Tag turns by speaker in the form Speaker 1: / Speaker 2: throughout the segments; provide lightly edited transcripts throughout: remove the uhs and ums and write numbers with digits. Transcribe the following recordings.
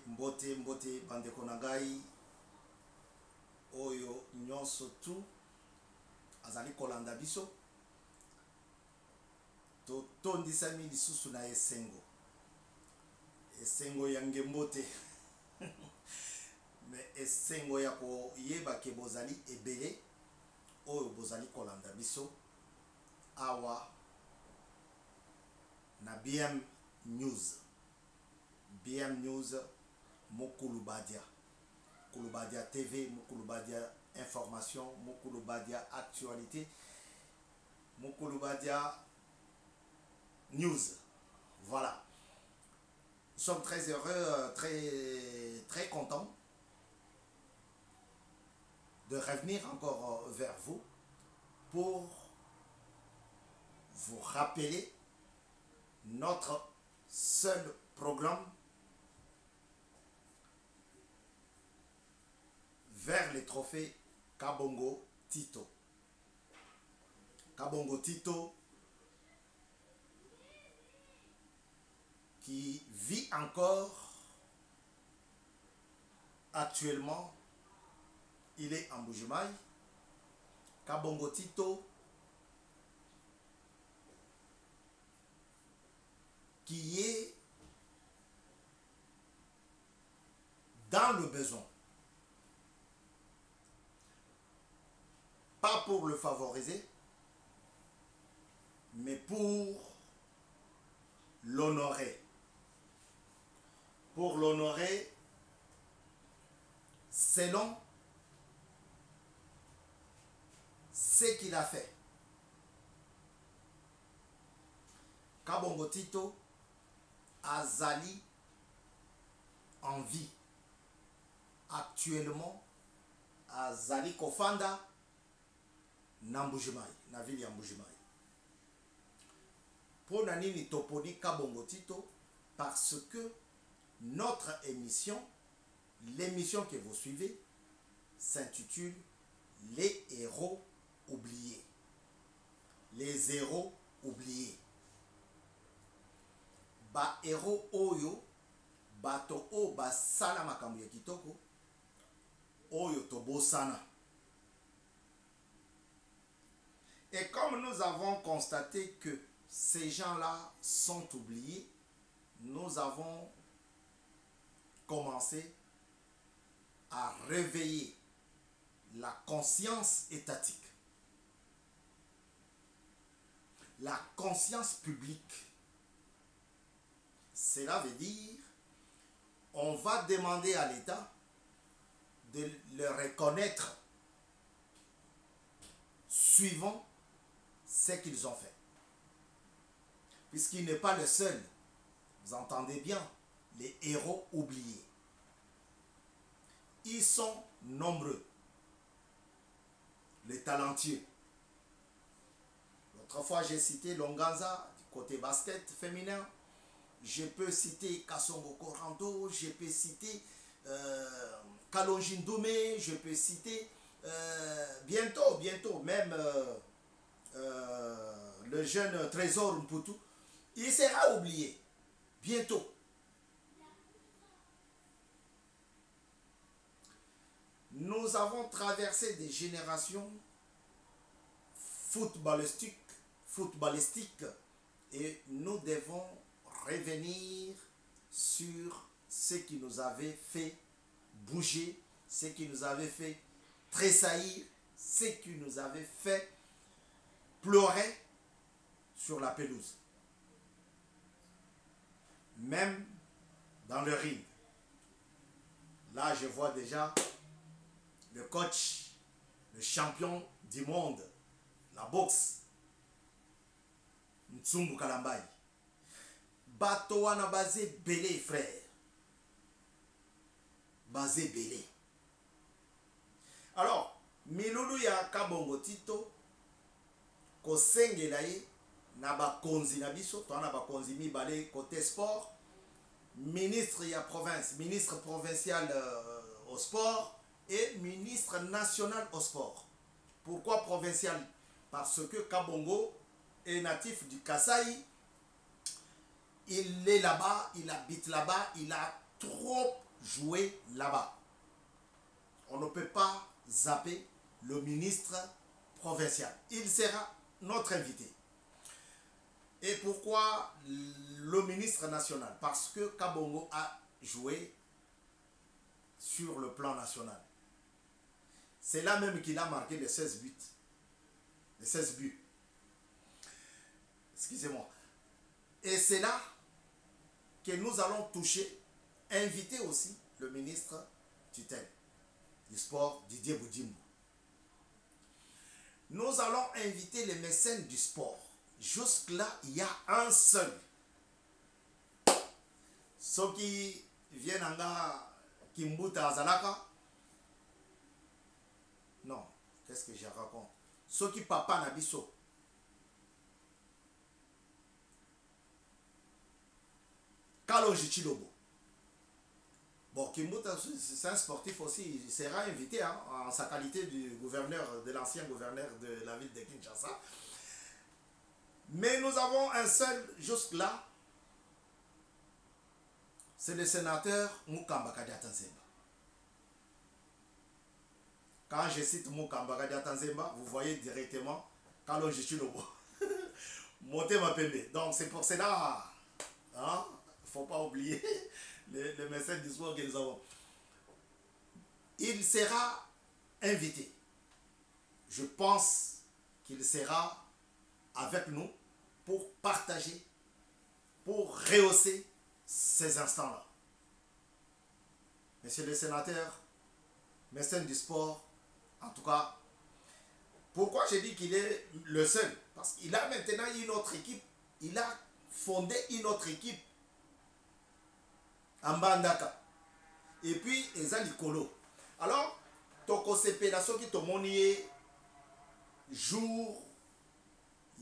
Speaker 1: mbote bandeko na ngai oyo nyonso tu azali kolanda biso totondisami lisusu na esengo ya ngembote mais esengo ya koyeba ke bozali ebele oyo bozali kolanda biso awa na BM News Mokulubadia TV, Mokulubadia Information, Mokulubadia Actualité, Mokulubadia News. Voilà. Nous sommes très heureux, très contents de revenir encore vers vous pour vous rappeler notre seul programme vers les trophées Kabongo Tito. Kabongo Tito qui vit encore actuellement, il est en Mbuji-Mayi. Kabongo Tito qui est dans le besoin. Pas pour le favoriser, mais pour l'honorer. Pour l'honorer selon ce qu'il a fait. Kabongo Tito azali en vie. Actuellement, azali kofanda na Mbuji-Mayi, na ville ya Mbuji-Mayi. Pour nini toponi Kabongo Tito? Parce que notre émission, l'émission que vous suivez, s'intitule Les héros oubliés. Les héros oubliés. Ba héros oyo, bato o basala makambo ya kitoko, oyo tobosana. Et comme nous avons constaté que ces gens-là sont oubliés, nous avons commencé à réveiller la conscience étatique, la conscience publique. Cela veut dire on va demander à l'État de le reconnaître suivant ce qu'ils ont fait. Puisqu'il n'est pas le seul, vous entendez bien, les héros oubliés. Ils sont nombreux, les talentueux. L'autre fois, j'ai cité Longanza, du côté basket féminin. Je peux citer Kasongo Koranto, je peux citer Kalonji Ndoumé, je peux citer bientôt même le jeune Trésor Mputu. Il sera oublié bientôt. Nous avons traversé des générations footballistiques et nous devons revenir sur ce qui nous avait fait bouger, ce qui nous avait fait tressaillir, ce qui nous avait fait pleurer sur la pelouse. Même dans le ring. Là, je vois déjà le coach, le champion du monde, la boxe, Ntsumbu Kalambai. Bato wana basé belé, frère. Basé belé. Alors, milulu ya Kabongo Tito, kosengela ye na bakonzi na biso, to na bakonzi mibale côté sport, ministre ya province, ministre provincial au sport et ministre national au sport. Pourquoi provincial? Parce que Kabongo est natif du Kasaï. Il est là-bas, il habite là-bas, il a trop jouer là-bas. On ne peut pas zapper le ministre provincial. Il sera notre invité. Et pourquoi le ministre national? Parce que Kabongo a joué sur le plan national. C'est là même qu'il a marqué les 16 buts. Les 16 buts. Excusez-moi. Et c'est là que nous allons toucher, inviter aussi le ministre tutelle du sport, Didier Boudimbo. Nous allons inviter les mécènes du sport. Jusque-là, il y a un seul. Ceux qui viennent en Kimbuta Azalaka. Non, qu'est-ce que je raconte? Ceux qui papa Nabiso. Kalonji Chilobo. Bon, Kimbuta, c'est un sportif aussi. Il sera invité hein, en sa qualité du gouverneur, de l'ancien gouverneur de la ville de Kinshasa. Mais nous avons un seul jusque-là. C'est le sénateur Mukamba Kadiata Nzemba. Quand je cite Mukamba Kadiata Nzemba, vous voyez directement Kalonji Chilobo. Montez ma pépé. Donc c'est pour cela, hein, il ne faut pas oublier les messages du sport que nous avons. Il sera invité. Je pense qu'il sera avec nous pour partager, pour rehausser ces instants-là. Monsieur le sénateur, mécène du sport, en tout cas, pourquoi je dis qu'il est le seul? Parce qu'il a maintenant une autre équipe. Il a fondé une autre équipe en Bandaka. Et puis, Eza Likolo. Alors, Toko Sepela, ce qui te montre jour,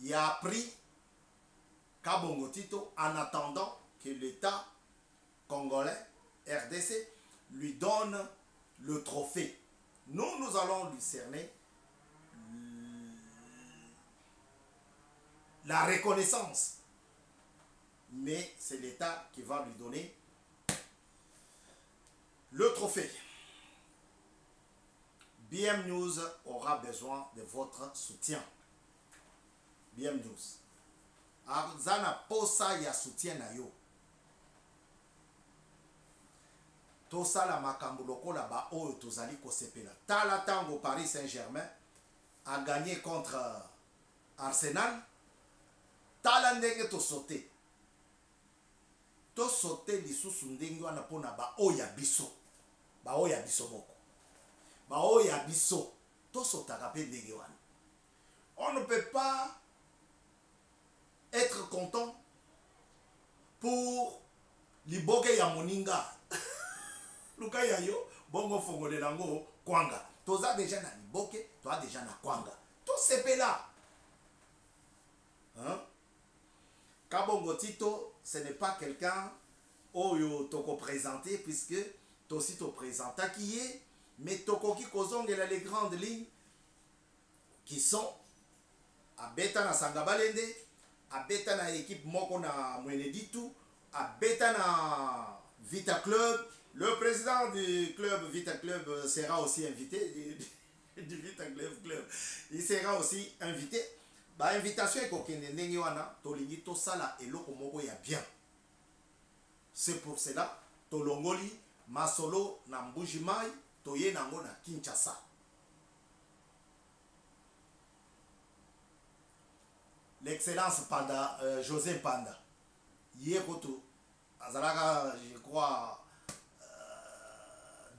Speaker 1: il a pris Kabongo Tito en attendant que l'État congolais, RDC, lui donne le trophée. Nous allons lui cerner la reconnaissance. Mais c'est l'État qui va lui donner le trophée. BM News aura besoin de votre soutien. BM News. Zana posa ya soutien na yo. Tosa la makambo lokola ba oyo tozali kosepela. Tala tango Paris Saint-Germain a gagné contre Arsenal. Tala ndenge to sauté. To sauté lisusu ndenge wana pona ba oya biso. Ba oya biso moko. Ba oya biso. To sotaka pe ndenge wana. On ne peut pas être content pour liboke ya moninga. Luka ya yo bongo fongole lango kwanga. Toza déjà na liboke, toi déjà na kwanga. To sepela. Hein? Kabongo Tito, ce n'est pas quelqu'un oyo toko présenté puisque tosi to présenta qui est, mais toko ki kozongela les grandes lignes qui sont à Beta na Sangabalende, à Beta na équipe moko na Mweneditu, à Beta na Vita Club. Le président du club Vita Club sera aussi invité, du Vita Club. Il sera aussi invité. Ba invitation kokende ndenge wana tolingi to sala eloko moko ya bien. C'est pour cela tolongoli masolo na Mbujimai toye nango na Kinshasa. L'excellence Panda, José Panda. Hier koto azalaka je crois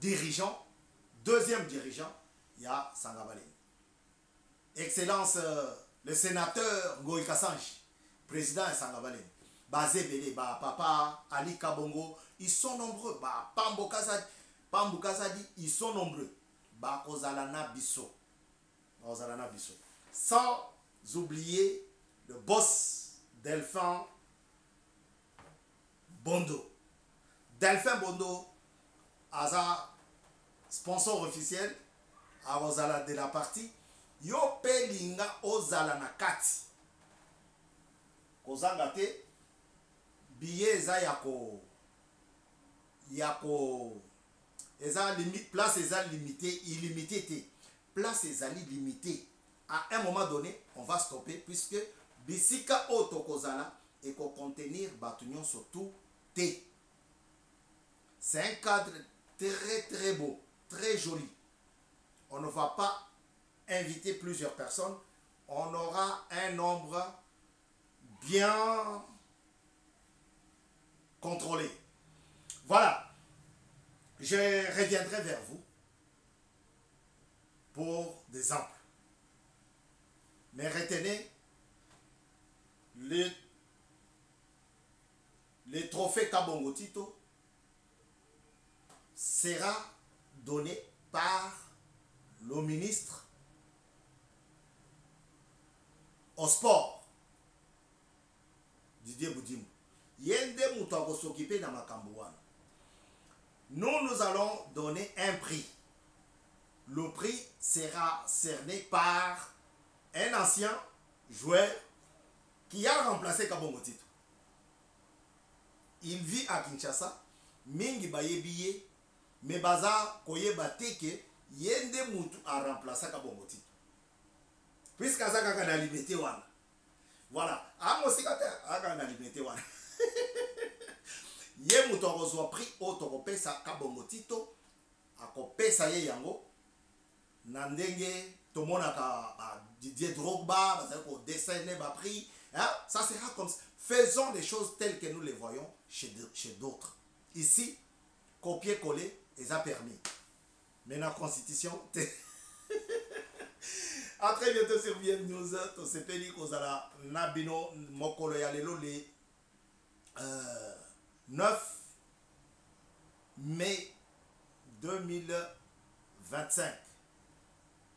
Speaker 1: dirigeant, deuxième dirigeant, il y a Sangabalene. Excellence le sénateur Ngoï Kassanji, président de Sangabalene. Bazé Bele, Papa Ali Kabongo, ils sont nombreux. Pambo Kazadi, ils sont nombreux. Kozalana Bisso. Sans oublier le boss Delphin Bondo. Delphin Bondo, Aza, sponsor officiel, à Ozala de la partie. Yo pelinga ozala na kati kozanga te billet eza il y a place limitée, illimitée. Place limitée. À un moment donné, on va stopper puisque bisika otokozala et qu'on contenir batunion surtout T. C'est un cadre très beau, très joli. On ne va pas inviter plusieurs personnes. On aura un nombre bien contrôlé. Voilà. Je reviendrai vers vous pour des exemples. Mais retenez, les trophées Kabongo Tito sera donné par le ministre au sport, Didier Boudimou. Yende Moutako s'occuper dans ma Kambouane. Nous allons donner un prix. Le prix sera cerné par un ancien joueur qui a remplacé Kabongo Tito. Il vit à Kinshasa. Mingi bayebiye, mais baza koyeba teke yende mutu a remplacé Kabongo Tito. Puisque Azaka a limité wana. Voilà. Amosikate aga na limité wana. Ye mutu a pris auto pesa Kabongo Tito akopesa ye yango na ndenge tomonaka Didier Drogba bazako dessiner ba prix, hein? Ça sera comme ça. Faisons des choses telles que nous les voyons chez d'autres. Ici, copier-coller, et ça permis. Mais la constitution, à très bientôt sur BM News. To sepeli kozala nabino mokolo ya lelo le 9 mai 2025.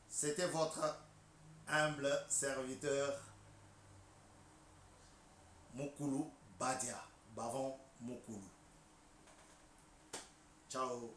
Speaker 1: C'était votre humble serviteur Mokulu Badia, Bavon Mokulu. Ciao.